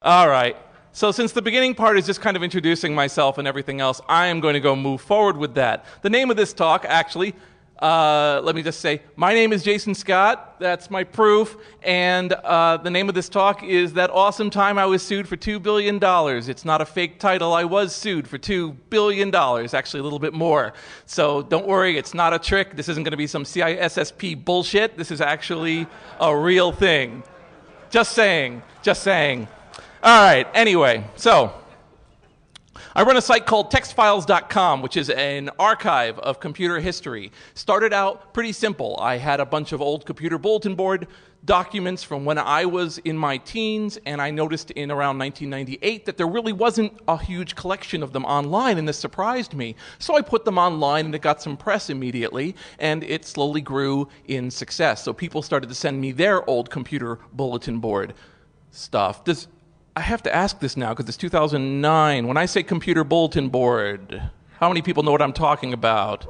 All right. So since the beginning part is just kind of introducing myself and everything else, I am going to go move forward with that. The name of this talk, actually, let me just say, my name is Jason Scott. That's my proof. And the name of this talk is That Awesome Time I Was Sued for $2 billion. It's not a fake title. I was sued for $2 billion, actually a little bit more. So don't worry, it's not a trick. This isn't going to be some CISSP bullshit. This is actually a real thing. Just saying. Just saying. All right, anyway, so I run a site called textfiles.com, which is an archive of computer history. Started out pretty simple. I had a bunch of old computer bulletin board documents from when I was in my teens, and I noticed in around 1998 that there really wasn't a huge collection of them online, and this surprised me. So I put them online, and it got some press immediately, and it slowly grew in success. So people started to send me their old computer bulletin board stuff. I have to ask this now because it's 2009. When I say computer bulletin board, how many people know what I'm talking about?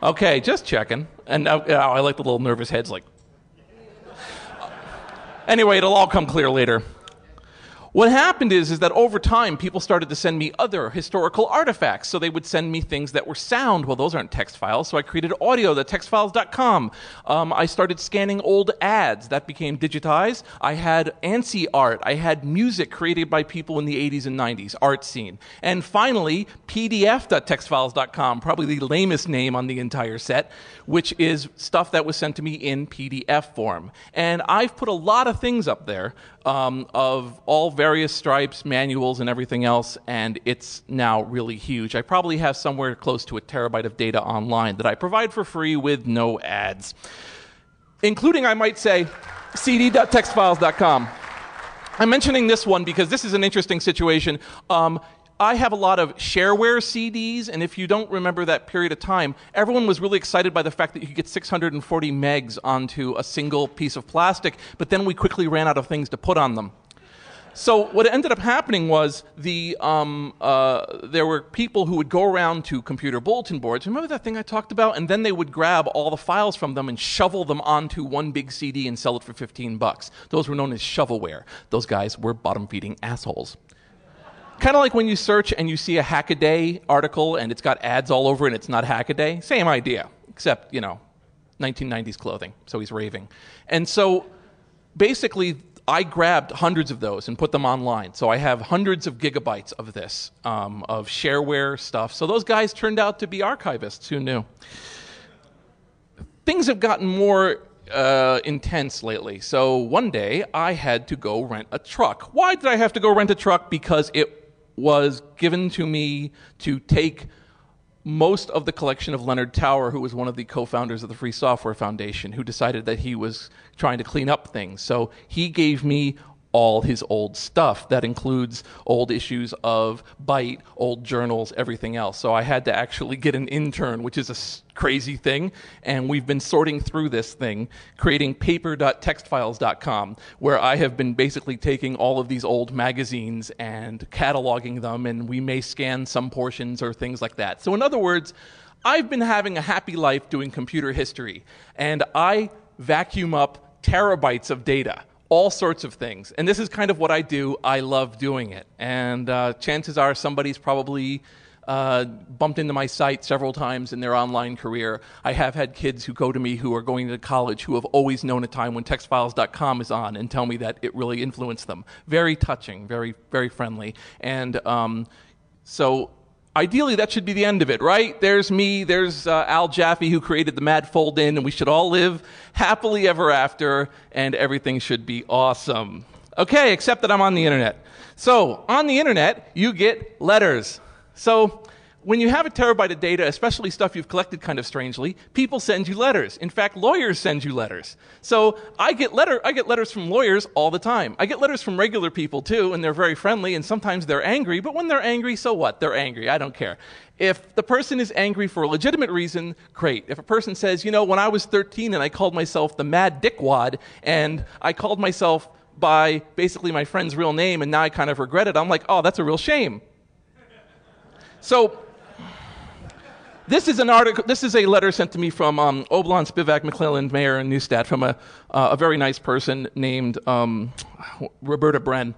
Okay, just checking. And I like the little nervous heads like. Anyway, it'll all come clear later. What happened is that over time, people started to send me other historical artifacts. So they would send me things that were sound. Well, those aren't text files, so I created audio, the textfiles.com. I started scanning old ads. That became digitized. I had ANSI art. I had music created by people in the 80s and 90s, art scene. And finally, pdf.textfiles.com, probably the lamest name on the entire set, which is stuff that was sent to me in PDF form. And I've put a lot of things up there of all various stripes, manuals, and everything else, and it's now really huge. I probably have somewhere close to a terabyte of data online that I provide for free with no ads, including, I might say, cd.textfiles.com. I'm mentioning this one because this is an interesting situation. I have a lot of shareware CDs, and if you don't remember that period of time, everyone was really excited by the fact that you could get 640 megs onto a single piece of plastic, but then we quickly ran out of things to put on them. So what ended up happening was there were people who would go around to computer bulletin boards. Remember that thing I talked about? And then they would grab all the files from them and shovel them onto one big CD and sell it for $15. Those were known as shovelware. Those guys were bottom-feeding assholes. Kind of like when you search and you see a Hackaday article and it's got ads all over and it's not Hackaday. Same idea, except, 1990s clothing, so he's raving. And so basically I grabbed hundreds of those and put them online. So I have hundreds of gigabytes of this, of shareware stuff. So those guys turned out to be archivists. Who knew? Things have gotten more intense lately. So one day I had to go rent a truck. Why did I have to go rent a truck? Because it was given to me to take most of the collection of Leonard Tower, who was one of the co-founders of the Free Software Foundation, who decided that he was trying to clean up things. So he gave me all his old stuff. That includes old issues of Byte, old journals, everything else. So I had to actually get an intern, which is a crazy thing. And we've been sorting through this thing, creating paper.textfiles.com, where I have been basically taking all of these old magazines and cataloging them, and we may scan some portions or things like that. So in other words, I've been having a happy life doing computer history, and I vacuum up terabytes of data. All sorts of things. And this is kind of what I do. I love doing it. And chances are somebody's probably bumped into my site several times in their online career. I have had kids who go to me who are going to college who have always known a time when textfiles.com is on and tell me that it really influenced them. Very touching, very, very friendly. And so ideally, that should be the end of it, right? There's me, there's Al Jaffe, who created the Mad Fold-In, and we should all live happily ever after, and everything should be awesome. Okay, except that I'm on the internet. So, on the internet, you get letters. So, when you have a terabyte of data, especially stuff you've collected kind of strangely, people send you letters. In fact, lawyers send you letters. So I get letters from lawyers all the time. I get letters from regular people too, and they're very friendly, and sometimes they're angry, but when they're angry, so what? They're angry. I don't care. If the person is angry for a legitimate reason, great. If a person says, when I was 13 and I called myself the Mad Dickwad, and I called myself by basically my friend's real name, and now I kind of regret it, I'm like, oh, that's a real shame. So This is an article. This is a letter sent to me from Oblon Spivak McClelland, mayor in Neustadt, from a very nice person named Roberta Bren.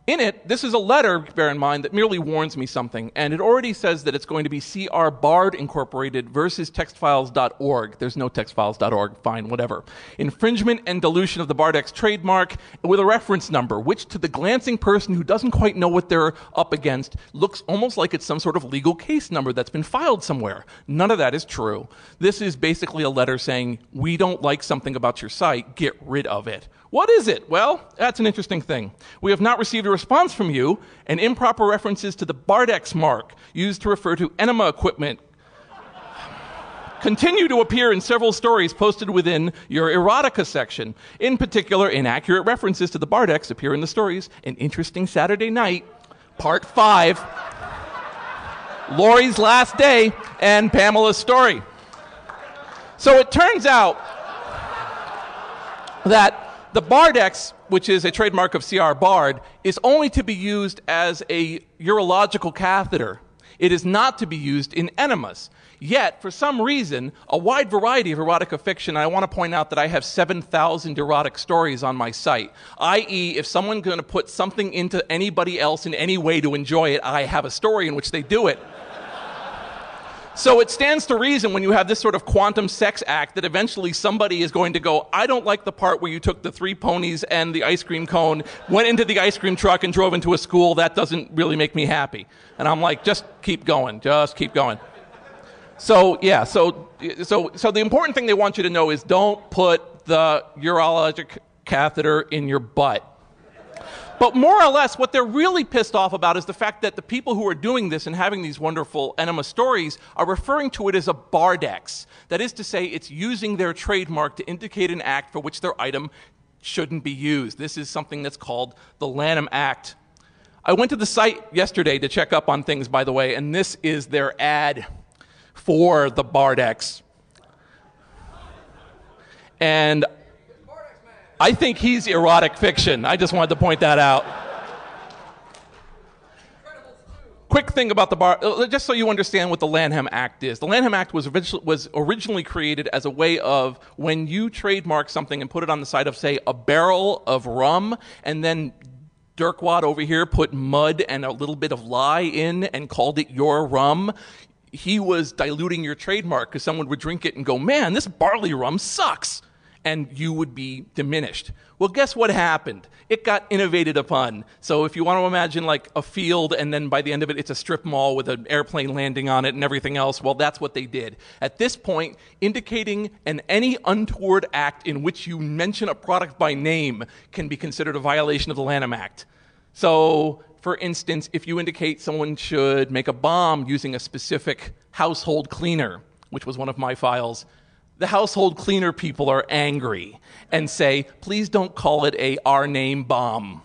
In it, this is a letter, bear in mind, that merely warns me something, and it already says that it's going to be CR Bard Incorporated versus textfiles.org. There's no textfiles.org, fine, whatever. Infringement and dilution of the Bardex trademark with a reference number, which to the glancing person who doesn't quite know what they're up against looks almost like it's some sort of legal case number that's been filed somewhere. None of that is true. This is basically a letter saying, we don't like something about your site, get rid of it. What is it? Well, that's an interesting thing. We have not received a response from you, and improper references to the Bardex mark used to refer to enema equipment continue to appear in several stories posted within your erotica section. In particular, inaccurate references to the Bardex appear in the stories An Interesting Saturday Night, Part 5, Lori's Last Day, and Pamela's Story. So it turns out that the Bardex, which is a trademark of CR Bard, is only to be used as a urological catheter. It is not to be used in enemas. Yet, for some reason, a wide variety of erotica fiction, I want to point out that I have 7,000 erotic stories on my site, i.e., if someone's going to put something into anybody else in any way to enjoy it, I have a story in which they do it. So it stands to reason when you have this sort of quantum sex act that eventually somebody is going to go, I don't like the part where you took the 3 ponies and the ice cream cone, went into the ice cream truck and drove into a school. That doesn't really make me happy. And I'm like, just keep going. Just keep going. So, yeah, so the important thing they want you to know is don't put the urologic catheter in your butt. But more or less, what they're really pissed off about is the fact that the people who are doing this and having these wonderful enema stories are referring to it as a Bardex. That is to say, it's using their trademark to indicate an act for which their item shouldn't be used. This is something that's called the Lanham Act. I went to the site yesterday to check up on things, by the way, and this is their ad for the Bardex. And I think he's erotic fiction. I just wanted to point that out. Quick thing about the just so you understand what the Lanham Act is. The Lanham Act was originally created as a way of when you trademark something and put it on the side of, say, a barrel of rum, and then Dirkwad over here put mud and a little bit of lye in and called it your rum, he was diluting your trademark because someone would drink it and go, man, this barley rum sucks. And you would be diminished. Well, guess what happened? It got innovated upon. So if you want to imagine like a field and then by the end of it, it's a strip mall with an airplane landing on it and everything else, well, that's what they did. At this point, indicating any untoward act in which you mention a product by name can be considered a violation of the Lanham Act. So, for instance, if you indicate someone should make a bomb using a specific household cleaner, which was one of my files, the household cleaner people are angry and say, please don't call it a our name bomb.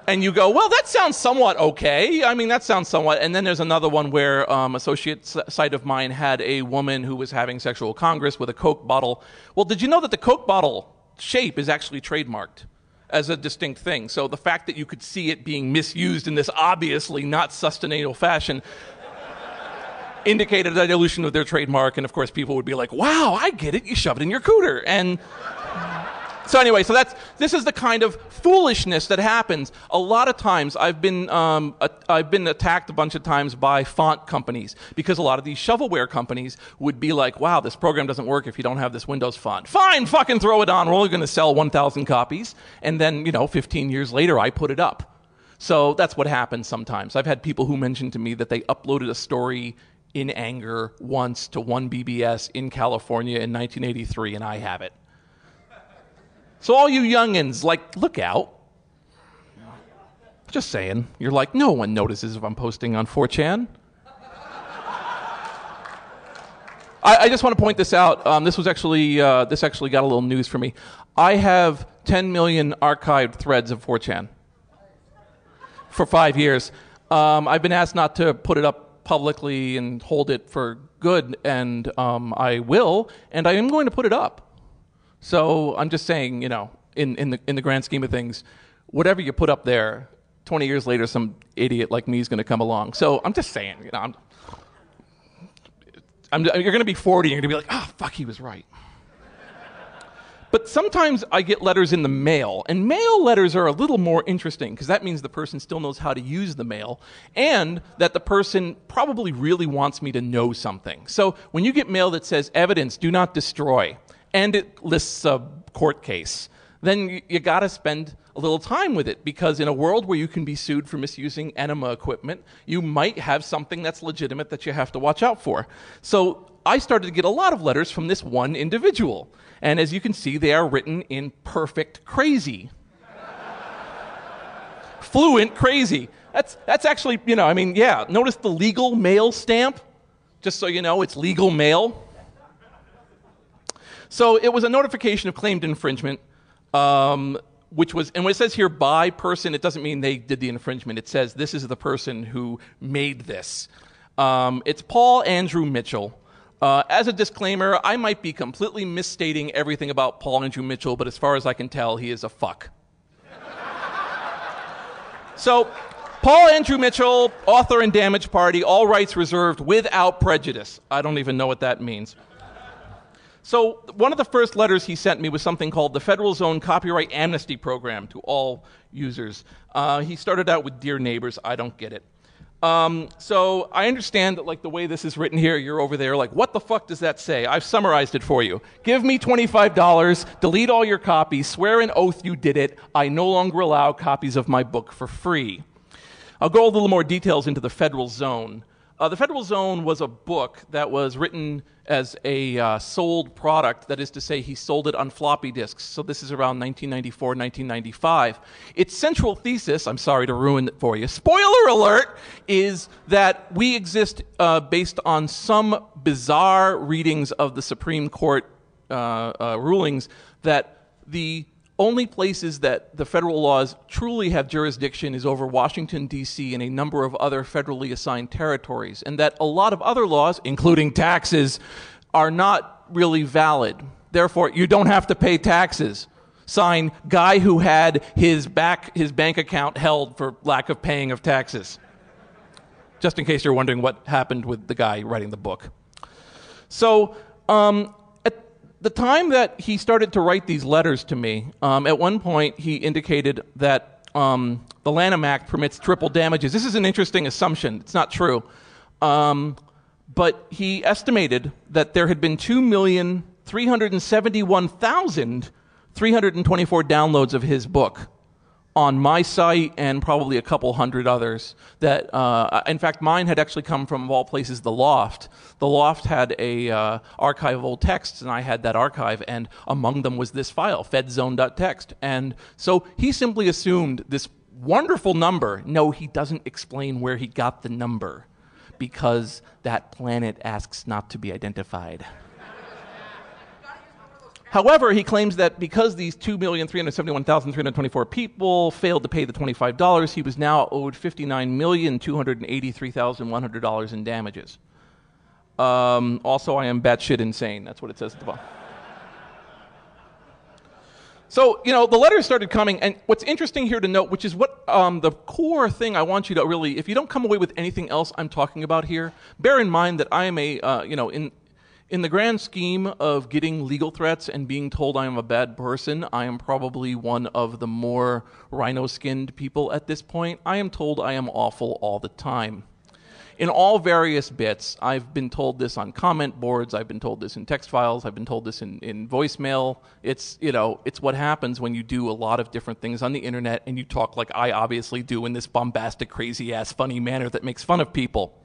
And you go, well, that sounds somewhat okay. I mean, that sounds somewhat. And then there's another one where associate site of mine had a woman who was having sexual congress with a Coke bottle. Well, did you know that the Coke bottle shape is actually trademarked as a distinct thing? So the fact that you could see it being misused in this obviously not sustainable fashion indicated a dilution of their trademark, and of course people would be like, wow, I get it, you shove it in your cooter. And so anyway, this is the kind of foolishness that happens. A lot of times I've been attacked a bunch of times by font companies because a lot of these shovelware companies would be like, wow, this program doesn't work if you don't have this Windows font. Fine, fucking throw it on. We're only going to sell 1,000 copies. And then, 15 years later, I put it up. So that's what happens sometimes. I've had people who mentioned to me that they uploaded a story in anger once to 1BBS in California in 1983, and I have it. So all you youngins, look out. Just saying. You're like, no one notices if I'm posting on 4chan. I just want to point this out. This actually got a little news for me. I have 10 million archived threads of 4chan for 5 years. I've been asked not to put it up publicly and hold it for good, and I will, and I am going to put it up. So I'm just saying, in the grand scheme of things, whatever you put up there 20 years later, some idiot like me is going to come along. So I'm just saying, you know, you're going to be 40 and you're going to be like, oh, fuck, he was right. But sometimes I get letters in the mail, and mail letters are a little more interesting because that means the person still knows how to use the mail and that the person probably really wants me to know something. So when you get mail that says evidence, do not destroy, and it lists a court case, then you got to spend a little time with it, because in a world where you can be sued for misusing enema equipment, you might have something that's legitimate that you have to watch out for. So I started to get a lot of letters from this one individual. And as you can see, they are written in perfect crazy. Fluent crazy. That's actually, you know, I mean, yeah. Notice the legal mail stamp? Just so you know, it's legal mail. So it was a notification of claimed infringement, which was, and when it says here by person, it doesn't mean they did the infringement. It says this is the person who made this. It's Paul Andrew Mitchell. As a disclaimer, I might be completely misstating everything about Paul Andrew Mitchell, but as far as I can tell, he is a fuck. So, Paul Andrew Mitchell, author and Damage Party, all rights reserved without prejudice. I don't even know what that means. So, one of the first letters he sent me was something called the Federal Zone Copyright Amnesty Program to all users. He started out with Dear Neighbors. I don't get it. So I understand that, like, the way this is written here, you're over there like, what the fuck does that say? I've summarized it for you. Give me $25, delete all your copies, swear an oath you did it. I no longer allow copies of my book for free. I'll go a little more details into the Federal Zone. The Federal Zone was a book that was written as a sold product. That is to say, he sold it on floppy disks. So this is around 1994, 1995. Its central thesis, I'm sorry to ruin it for you, spoiler alert, is that we exist based on some bizarre readings of the Supreme Court rulings, that the only places that the federal laws truly have jurisdiction is over Washington, D.C. and a number of other federally assigned territories, and that a lot of other laws, including taxes, are not really valid. Therefore, you don't have to pay taxes. Sign, guy who had his bank account held for lack of paying of taxes. Just in case you're wondering what happened with the guy writing the book. So, the time that he started to write these letters to me, at one point he indicated that the Lanham Act permits triple damages. This is an interesting assumption. It's not true. But he estimated that there had been 2,371,324 downloads of his book on my site and probably a couple hundred others. That, in fact, mine had actually come from, of all places, The Loft. The Loft had a archive of old texts, and I had that archive, and among them was this file, fedzone.txt. And so he simply assumed this wonderful number. No, he doesn't explain where he got the number, because that planet asks not to be identified. However, he claims that because these 2,371,324 people failed to pay the $25, he was now owed $59,283,100 in damages. Also, I am batshit insane. That's what it says at the bottom. So, you know, the letters started coming, and what's interesting here to note, which is what the core thing I want you to really, if you don't come away with anything else I'm talking about here, bear in mind that I am a, in the grand scheme of getting legal threats and being told I am a bad person, I am probably one of the more rhino-skinned people at this point. I am told I am awful all the time. In all various bits, I've been told this on comment boards, I've been told this in text files, I've been told this in voicemail. It's, you know, it's what happens when you do a lot of different things on the internet and you talk like I obviously do in this bombastic, crazy-ass, funny manner that makes fun of people.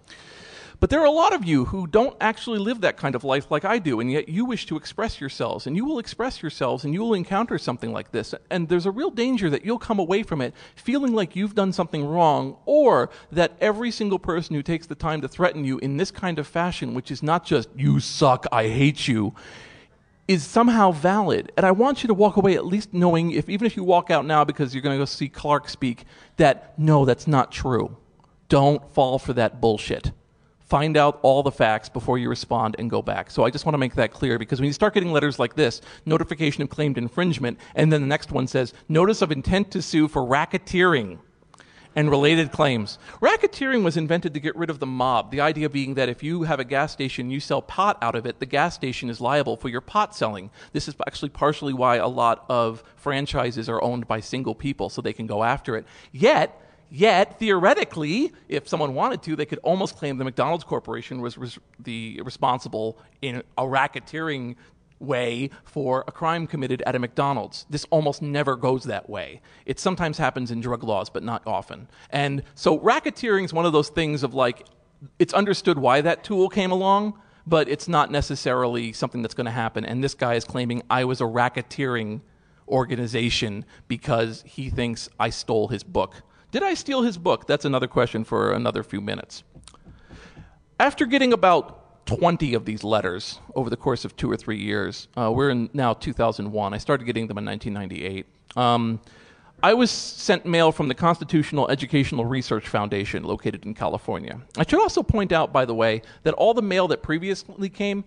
But there are a lot of you who don't actually live that kind of life like I do, and yet you wish to express yourselves, and you will express yourselves, and you will encounter something like this, and there's a real danger that you'll come away from it feeling like you've done something wrong, or that every single person who takes the time to threaten you in this kind of fashion, which is not just, you suck, I hate you, is somehow valid. And I want you to walk away at least knowing, even if you walk out now because you're going to go see Clark speak, that no, that's not true. Don't fall for that bullshit. Find out all the facts before you respond and go back. So I just want to make that clear, because when you start getting letters like this, notification of claimed infringement, and then the next one says, notice of intent to sue for racketeering, and related claims. Racketeering was invented to get rid of the mob, the idea being that if you have a gas station, you sell pot out of it, the gas station is liable for your pot selling. This is actually partially why a lot of franchises are owned by single people, so they can go after it. Yet, theoretically, if someone wanted to, they could almost claim the McDonald's Corporation was the responsible in a racketeering way for a crime committed at a McDonald's. This almost never goes that way. It sometimes happens in drug laws, but not often. And so racketeering is one of those things of like, it's understood why that tool came along, but it's not necessarily something that's going to happen. And this guy is claiming I was a racketeering organization because he thinks I stole his book. Did I steal his book? That's another question for another few minutes. After getting about 20 of these letters over the course of 2 or 3 years. We're in now 2001. I started getting them in 1998. I was sent mail from the Constitutional Educational Research Foundation located in California. I should also point out, by the way, that all the mail that previously came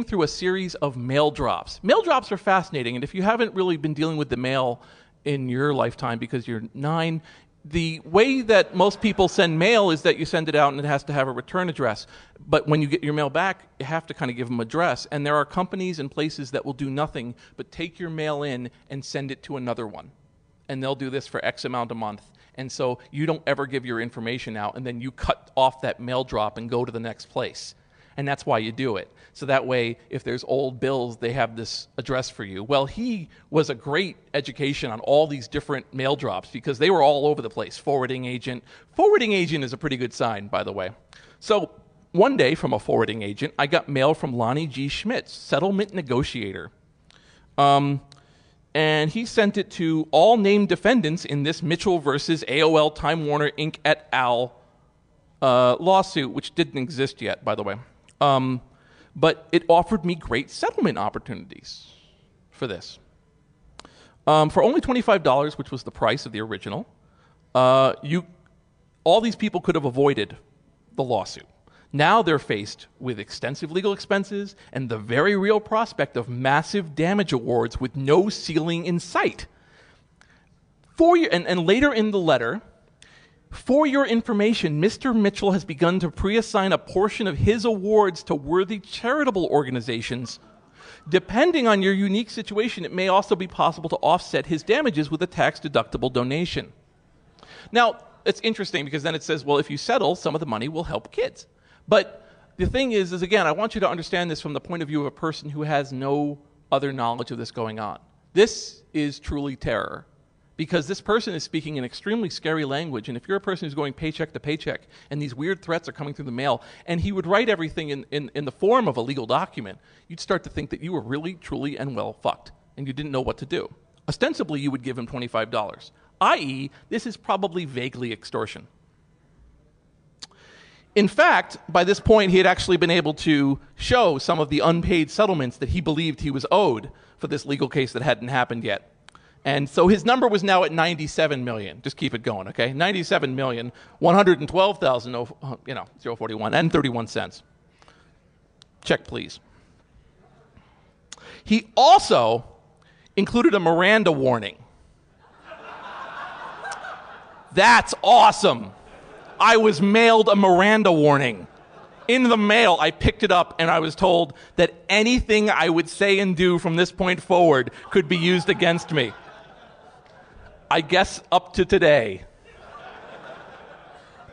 through a series of mail drops. Mail drops are fascinating, and if you haven't really been dealing with the mail in your lifetime because you're 9, the way that most people send mail is that you send it out and it has to have a return address. But when you get your mail back, you have to kind of give them an address. And there are companies and places that will do nothing but take your mail in and send it to another one. And they'll do this for X amount a month. And so you don't ever give your information out, and then you cut off that mail drop and go to the next place. And that's why you do it. So that way, if there's old bills, they have this address for you. Well, he was a great education on all these different mail drops because they were all over the place. Forwarding agent. Forwarding agent is a pretty good sign, by the way. So one day from a forwarding agent, I got mail from Lonnie G. Schmitz, settlement negotiator. And he sent it to all named defendants in this Mitchell versus AOL Time Warner Inc. et al. Lawsuit, which didn't exist yet, by the way. But it offered me great settlement opportunities for this. For only $25, which was the price of the original, all these people could have avoided the lawsuit. Now they're faced with extensive legal expenses and the very real prospect of massive damage awards with no ceiling in sight. And later in the letter, for your information, Mr. Mitchell has begun to pre-assign a portion of his awards to worthy charitable organizations. Depending on your unique situation, it may also be possible to offset his damages with a tax-deductible donation. Now, it's interesting because then it says, well, if you settle, some of the money will help kids. But the thing is again, I want you to understand this from the point of view of a person who has no other knowledge of this going on. This is truly terror. Because this person is speaking an extremely scary language, and if you're a person who's going paycheck to paycheck, and these weird threats are coming through the mail, and he would write everything in the form of a legal document, you'd start to think that you were really, truly, and well fucked, and you didn't know what to do. Ostensibly, you would give him $25, i.e., this is probably vaguely extortion. In fact, by this point, he had actually been able to show some of the unpaid settlements that he believed he was owed for this legal case that hadn't happened yet. And so his number was now at 97 million. Just keep it going, okay? 97,112,000, 041 and 31 cents. Check, please. He also included a Miranda warning. That's awesome. I was mailed a Miranda warning. In the mail, I picked it up and I was told that anything I would say and do from this point forward could be used against me. I guess up to today.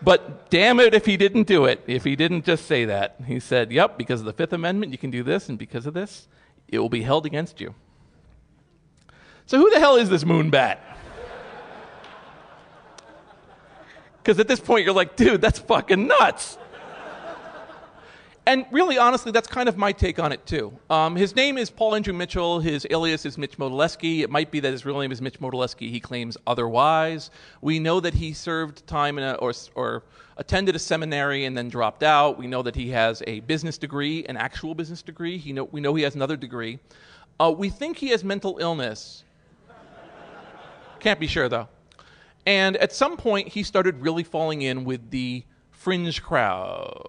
But damn it if he didn't do it, if he didn't just say that. He said, yep, because of the Fifth Amendment, you can do this, and because of this, it will be held against you. So who the hell is this moonbat? Because at this point, you're like, dude, that's fucking nuts. And really, honestly, that's kind of my take on it, too. His name is Paul Andrew Mitchell. His alias is Mitch Modilewski. It might be that his real name is Mitch Modilewski. He claims otherwise. We know that he served time in or attended a seminary and then dropped out. We know that he has a business degree, an actual business degree. We know he has another degree. We think he has mental illness. Can't be sure, though. And at some point, he started really falling in with the fringe crowd.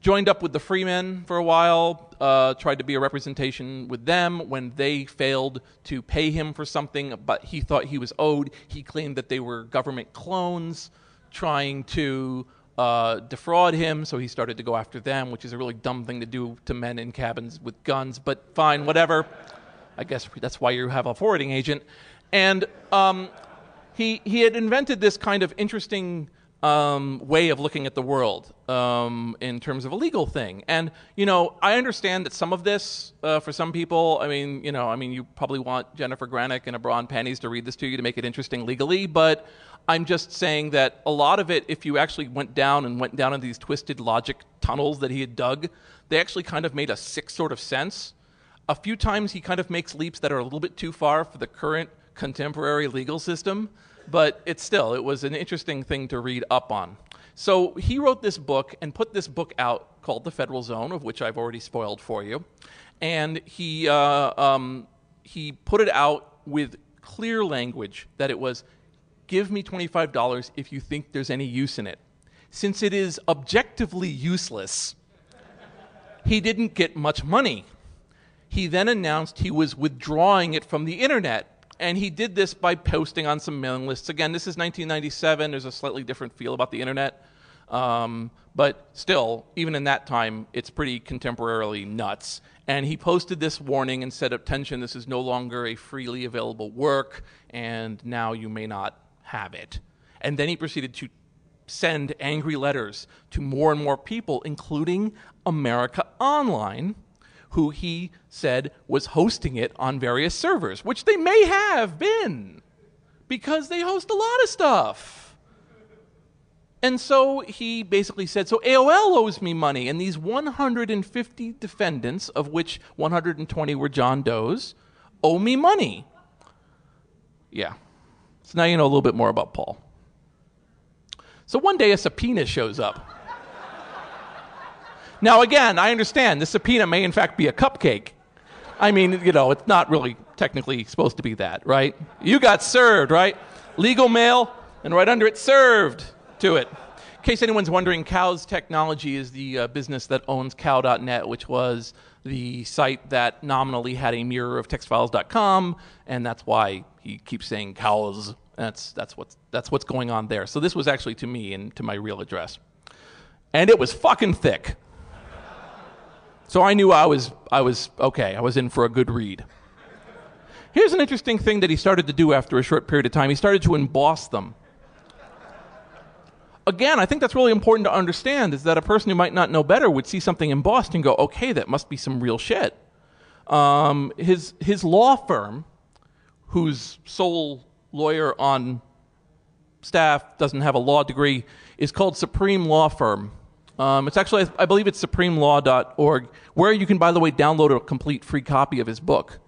Joined up with the Freemen for a while, tried to be a representation with them. When they failed to pay him for something, but he thought he was owed, he claimed that they were government clones. trying to defraud him, so he started to go after them, which is a really dumb thing to do to men in cabins with guns, but fine, whatever. I guess that's why you have a forwarding agent. And he had invented this kind of interesting way of looking at the world in terms of a legal thing. And, I understand that some of this, for some people, you probably want Jennifer Granick in a bra and panties to read this to you to make it interesting legally, but I'm just saying that a lot of it, if you actually went down into these twisted logic tunnels that he had dug, they actually kind of made a sick sort of sense. A few times he kind of makes leaps that are a little bit too far for the current contemporary legal system, but it was an interesting thing to read up on. So he wrote this book and put this book out called The Federal Zone, of which I've already spoiled for you. And he put it out with clear language that it was, give me $25 if you think there's any use in it. Since it is objectively useless, he didn't get much money. He then announced he was withdrawing it from the internet. And he did this by posting on some mailing lists. Again, this is 1997. There's a slightly different feel about the internet. But still, even in that time, it's pretty contemporarily nuts. And he posted this warning and said, attention, this is no longer a freely available work, and now you may not have it. And then he proceeded to send angry letters to more and more people, including America Online, who he said was hosting it on various servers, which they may have been, because they host a lot of stuff. And so he basically said, so AOL owes me money, and these 150 defendants, of which 120 were John Does, owe me money. Yeah. So now you know a little bit more about Paul. So one day a subpoena shows up. Now, again, I understand the subpoena may in fact be a cupcake. I mean, it's not really technically supposed to be that, right? You got served, right? Legal mail, and right under it, served to it. In case anyone's wondering, Cow's Technology is the business that owns cow.net, which was the site that nominally had a mirror of textfiles.com, and that's why he keeps saying cows. That's what's going on there. So this was actually to me and to my real address. And it was fucking thick. So I knew I was okay. I was in for a good read. Here's an interesting thing that he started to do after a short period of time. He started to emboss them. Again, I think that's really important to understand, is that a person who might not know better would see something embossed and go, okay, that must be some real shit. His law firm, whose sole lawyer on staff doesn't have a law degree, is called Supreme Law Firm. It's actually, I believe it's supremelaw.org, where you can, by the way, download a complete free copy of his book.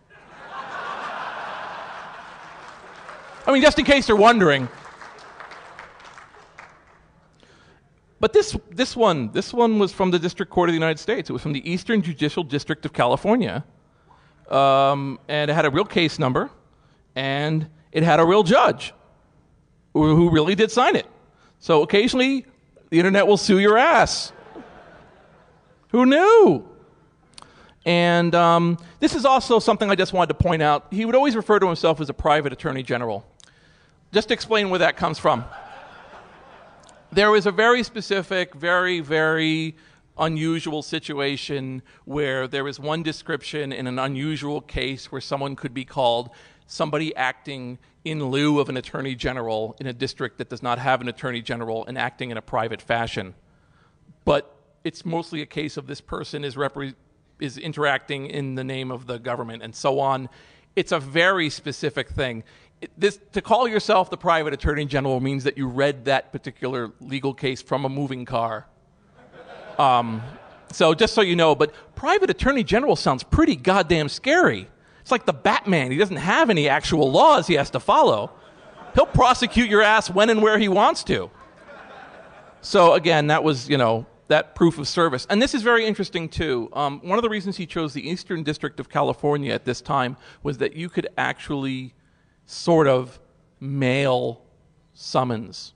I mean, just in case you're wondering. But this one was from the District Court of the United States. It was from the Eastern Judicial District of California. And it had a real case number, and it had a real judge who really did sign it. So occasionally, the internet will sue your ass. Who knew? And this is also something I just wanted to point out. He would always refer to himself as a private attorney general. Just to explain where that comes from. There was a very specific, very, very unusual situation where there was one description in an unusual case where someone could be called somebody acting in lieu of an attorney general in a district that does not have an attorney general and acting in a private fashion. But it's mostly a case of this person is interacting in the name of the government and so on. It's a very specific thing. To call yourself the private attorney general means that you read that particular legal case from a moving car. So just so you know, but private attorney general sounds pretty goddamn scary. It's like the Batman. He doesn't have any actual laws he has to follow. He'll prosecute your ass when and where he wants to. So again, that was, that proof of service. And this is very interesting too. One of the reasons he chose the Eastern District of California at this time was that you could actually sort of mail summons.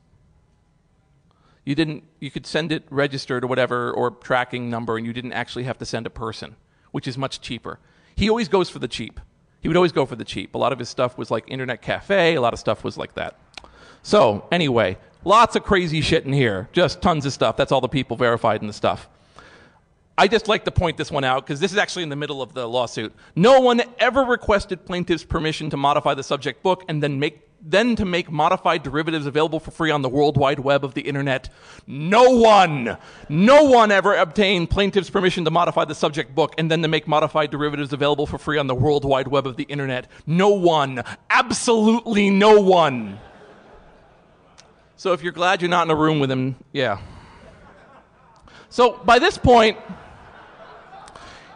You could send it registered or whatever, or tracking number, and you didn't actually have to send a person, which is much cheaper. He always goes for the cheap. He would always go for the cheap. A lot of his stuff was like Internet Cafe. A lot of stuff was like that. So anyway, Lots of crazy shit in here. Just tons of stuff. That's all the people verified in the stuff. I just like to point this one out because this is actually in the middle of the lawsuit. No one ever requested plaintiff's permission to modify the subject book and then to make modified derivatives available for free on the World Wide Web of the Internet. No one ever obtained plaintiff's permission to modify the subject book and then to make modified derivatives available for free on the World Wide Web of the Internet. No one. Absolutely no one. So if you're glad you're not in a room with him, yeah. So by this point,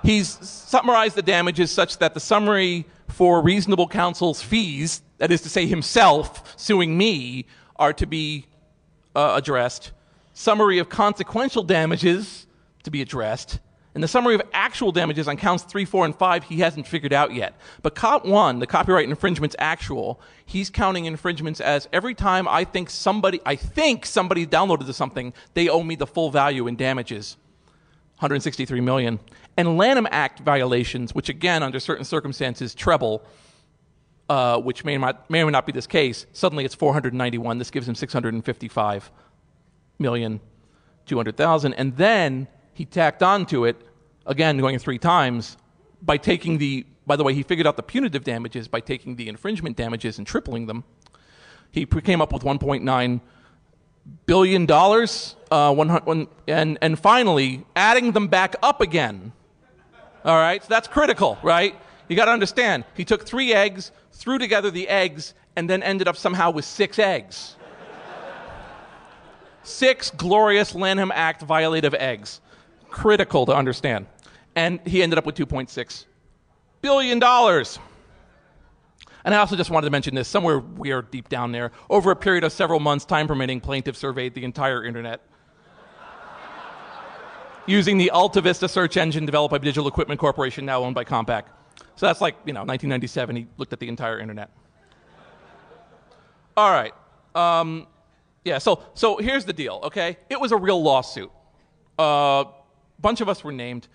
he's summarized the damages such that the summary for reasonable counsel's fees, that is to say himself suing me, are to be addressed. Summary of consequential damages to be addressed. And the summary of actual damages on counts 3, 4, and 5 he hasn't figured out yet. But count 1, the copyright infringement's actual, he's counting infringements as every time I think somebody downloaded something, they owe me the full value in damages. $163 million. And Lanham Act violations, which again, under certain circumstances, treble, which may or may not be this case, suddenly it's 491. This gives him 655,200,000. And then he tacked on to it, again, going 3 times, by taking by the way, he figured out the punitive damages by taking the infringement damages and tripling them. He came up with $1.9 billion, and finally adding them back up again. All right, so that's critical, right? You got to understand, he took 3 eggs, threw together the eggs, and then ended up somehow with 6 eggs. 6 glorious Lanham Act violative eggs. Critical to understand. And he ended up with $2.6 billion. And I also just wanted to mention this, somewhere weird deep down there. Over a period of several months, time permitting, plaintiffs surveyed the entire internet using the Alta Vista search engine developed by Digital Equipment Corporation, now owned by Compaq. So that's like, 1997, he looked at the entire internet. All right. Yeah, so here's the deal, okay? It was a real lawsuit. Bunch of us were named.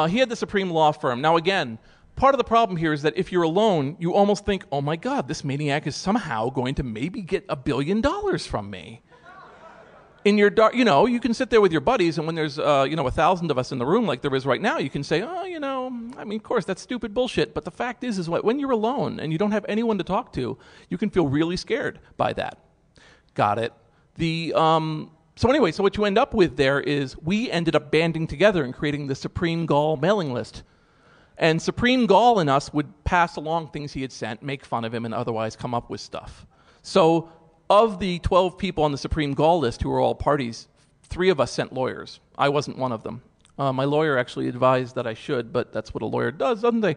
He had the Supreme Law Firm. Now again, part of the problem here is that if you're alone, you almost think, oh my God, this maniac is somehow going to maybe get $1 billion from me. In your dark, you can sit there with your buddies, and when there's 1,000 of us in the room like there is right now, you can say, of course, that's stupid bullshit. But the fact is when you're alone and you don't have anyone to talk to, you can feel really scared by that. Got it. So what you end up with there is we ended up banding together and creating the Supreme Gall mailing list. And Supreme Gall and us would pass along things he had sent, make fun of him, and otherwise come up with stuff. So of the 12 people on the Supreme Gall list who were all parties, 3 of us sent lawyers. I wasn't one of them. My lawyer actually advised that I should, but that's what a lawyer does, doesn't they?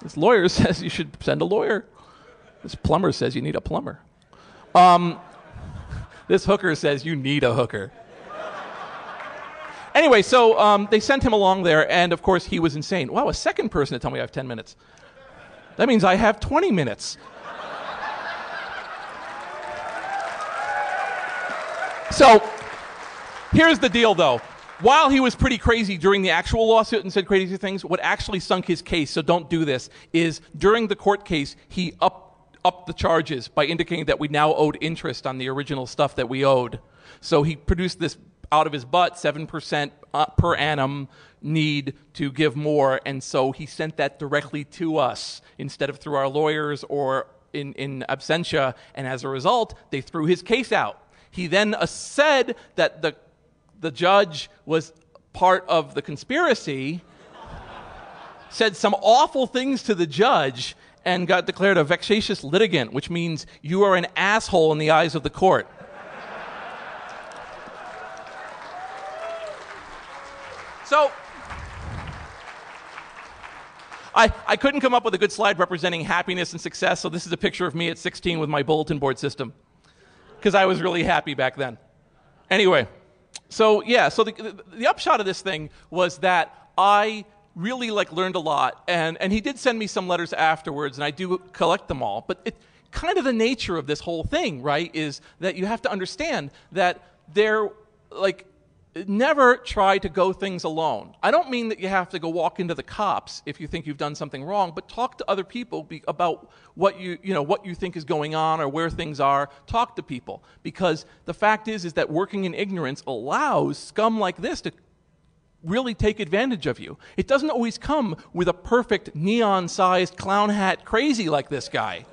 This lawyer says you should send a lawyer. This plumber says you need a plumber. This hooker says you need a hooker. Anyway, so they sent him along there, and of course he was insane. Wow, a second person to tell me I have 10 minutes. That means I have 20 minutes. So here's the deal, though. While he was pretty crazy during the actual lawsuit and said crazy things, what actually sunk his case, so don't do this, is during the court case, he upped the charges by indicating that we now owed interest on the original stuff that we owed. So he produced this out of his butt, 7% per annum need to give more, and so he sent that directly to us instead of through our lawyers or in absentia, and as a result, they threw his case out. He then said that the judge was part of the conspiracy, said some awful things to the judge, and got declared a vexatious litigant, which means you are an asshole in the eyes of the court. So, I couldn't come up with a good slide representing happiness and success, so this is a picture of me at 16 with my bulletin board system, because I was really happy back then. Anyway, so the upshot of this thing was that I really learned a lot, and he did send me some letters afterwards, and I do collect them all, but kind of the nature of this whole thing, right, is that you have to understand that never try to go things alone. I don't mean that you have to go walk into the cops if you think you've done something wrong, but talk to other people about what you think is going on or where things are. Talk to people, because the fact is that working in ignorance allows scum like this to really take advantage of you. It doesn't always come with a perfect neon-sized clown hat crazy like this guy.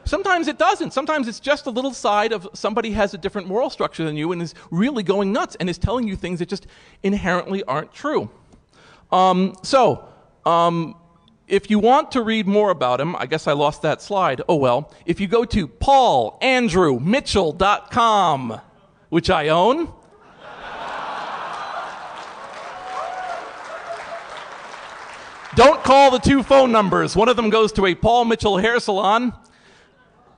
Sometimes it doesn't. Sometimes it's just a little side of somebody has a different moral structure than you and is really going nuts and is telling you things that just inherently aren't true. If you want to read more about him, I guess I lost that slide. Oh well. If you go to paulandrewmitchell.com, which I own. Don't call the two phone numbers. One of them goes to a Paul Mitchell hair salon.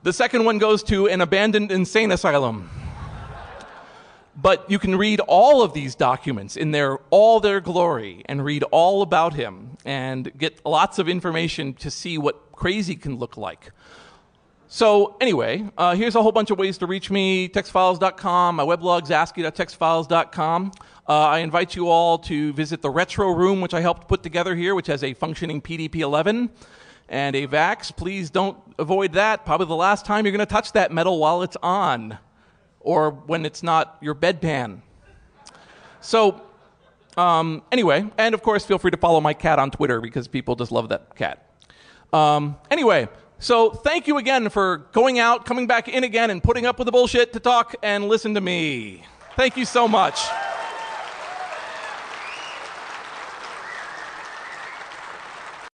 The second one goes to an abandoned insane asylum. But you can read all of these documents in all their glory and read all about him and get lots of information to see what crazy can look like. So anyway, here's a whole bunch of ways to reach me. Textfiles.com, my weblog's ascii.textfiles.com. I invite you all to visit the Retro Room, which I helped put together here, which has a functioning PDP-11. And a VAX. Please don't avoid that. Probably the last time you're going to touch that metal while it's on, or when it's not your bedpan. So anyway, and of course feel free to follow my cat on Twitter because people just love that cat. Anyway, so thank you again for going out, coming back in again, and putting up with the bullshit to talk and listen to me. Thank you so much.